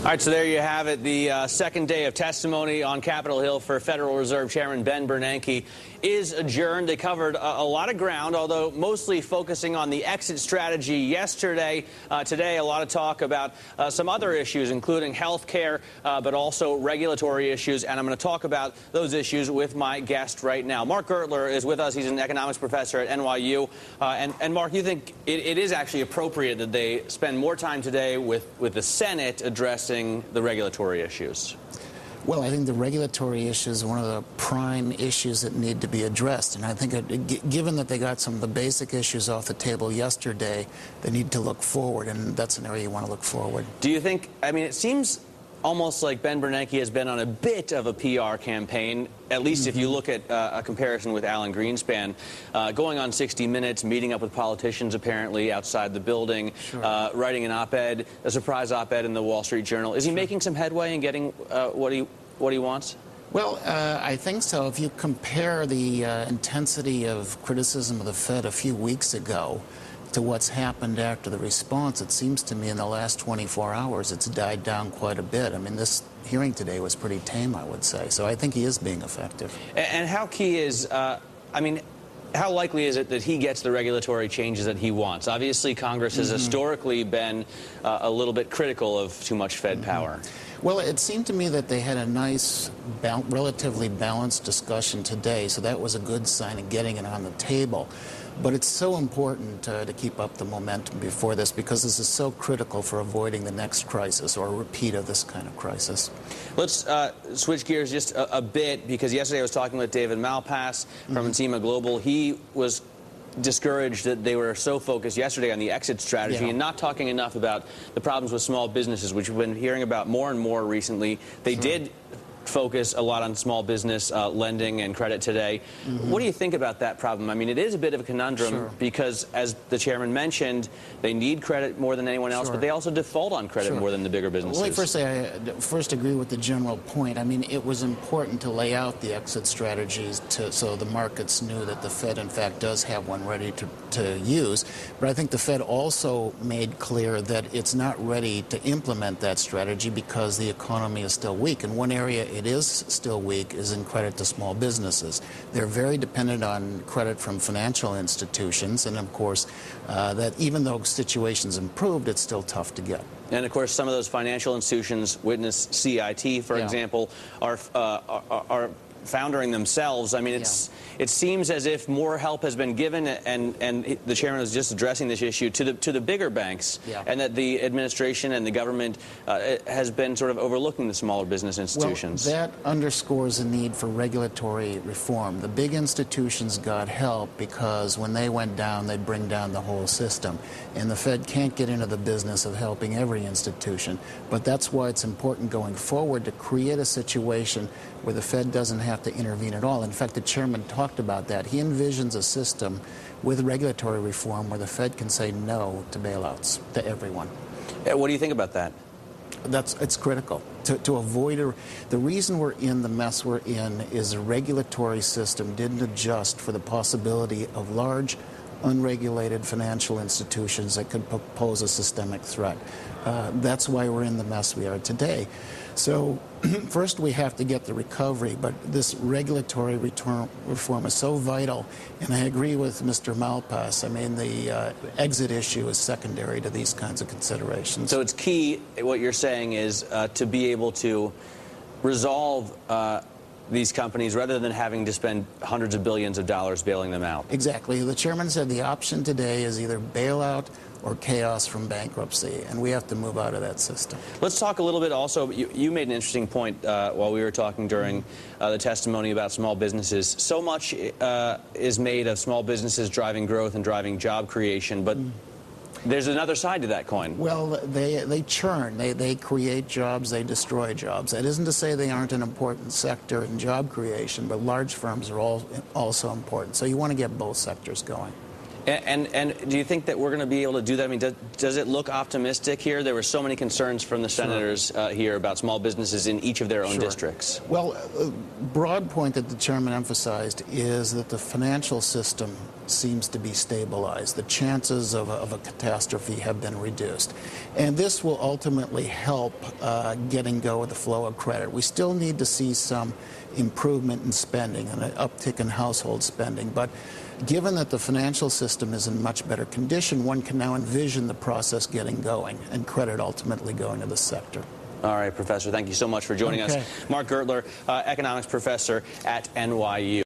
All right, so there you have it. The second day of testimony on Capitol Hill for Federal Reserve Chairman Ben Bernanke is adjourned. They covered a lot of ground, although mostly focusing on the exit strategy yesterday. Today, a lot of talk about some other issues, including health care, but also regulatory issues. And I'm going to talk about those issues with my guest right now. Mark Gertler is with us. He's an economics professor at NYU. And Mark, you think it is actually appropriate that they spend more time today with the Senate addressing the regulatory issues? Well, I think the regulatory issues are one of the prime issues that need to be addressed. And I think given that they got some of the basic issues off the table yesterday, they need to look forward, and that's an area you want to look forward. Do you think, I mean, it seems almost like Ben Bernanke has been on a bit of a PR campaign, at least if you look at a comparison with Alan Greenspan, going on 60 Minutes, meeting up with politicians apparently outside the building, writing an op-ed, a surprise op-ed in the Wall Street Journal. Is he making some headway in getting what he wants? Well, I think so. If you compare the intensity of criticism of the Fed a few weeks ago to what's happened after the response, it seems to me in the last 24 hours it's died down quite a bit. I mean, this hearing today was pretty tame, I would say. So I think he is being effective. And how key is, how likely is it that he gets the regulatory changes that he wants? Obviously, Congress has historically been a little bit critical of too much Fed power. Well, it seemed to me that they had a nice, relatively balanced discussion today, so that was a good sign of getting it on the table. But it's so important to keep up the momentum before this, because this is so critical for avoiding the next crisis or a repeat of this kind of crisis. Let's switch gears just a bit, because yesterday I was talking with David Malpass from Encima Global. He was discouraged that they were so focused yesterday on the exit strategy and not talking enough about the problems with small businesses, which we've been hearing about more and more recently. They did focus a lot on small business lending and credit today. What do you think about that problem? I mean, it is a bit of a conundrum because, as the chairman mentioned, they need credit more than anyone else, but they also default on credit more than the bigger businesses. Well, let me first say, I first agree with the general point. I mean, it was important to lay out the exit strategies so the markets knew that the Fed, in fact, does have one ready to use. But I think the Fed also made clear that it's not ready to implement that strategy because the economy is still weak. And one area it is still weak is in credit to small businesses. They're very dependent on credit from financial institutions, and of course, that even though situations improved, it's still tough to get. And of course, some of those financial institutions, witness CIT, for example, are foundering themselves. I mean, it seems as if more help has been given, and the chairman was just addressing this issue to the bigger banks, and that the administration and the government has been sort of overlooking the smaller business institutions. Well, that underscores the need for regulatory reform. The big institutions got help because when they went down, they'd bring down the whole system. And the Fed can't get into the business of helping every institution. But that's why it's important going forward to create a situation where the Fed doesn't have to intervene at all. In fact, the chairman talked about that. He envisions a system with regulatory reform where the Fed can say no to bailouts to everyone. What do you think about that? It's critical to avoid the reason we're in the mess we're in is the regulatory system didn't adjust for the possibility of large unregulated financial institutions that could pose a systemic threat. That's why we're in the mess we are today. So first we have to get the recovery, but this regulatory reform is so vital, and I agree with Mr. Malpass. I mean, the exit issue is secondary to these kinds of considerations. So it's key, what you're saying is to be able to resolve these companies rather than having to spend hundreds of billions of dollars bailing them out. Exactly. The chairman said the option today is either bailout or chaos from bankruptcy, and we have to move out of that system. Let's talk a little bit also, you made an interesting point while we were talking during the testimony about small businesses. So much is made of small businesses driving growth and driving job creation, but there's another side to that coin. Well, they churn. They create jobs, they destroy jobs. That isn't to say they aren't an important sector in job creation, but large firms are also important. So you want to get both sectors going. And do you think that we're going to be able to do that? I mean, does it look optimistic here? There were so many concerns from the senators here about small businesses in each of their own districts. Well, a broad point that the chairman emphasized is that the financial system seems to be stabilized. The chances of a catastrophe have been reduced. And this will ultimately help getting go with the flow of credit. We still need to see some improvement in spending and an uptick in household spending. But given that the financial system is in much better condition, one can now envision the process getting going and credit ultimately going to the sector. All right, Professor, thank you so much for joining us. Mark Gertler, economics professor at NYU.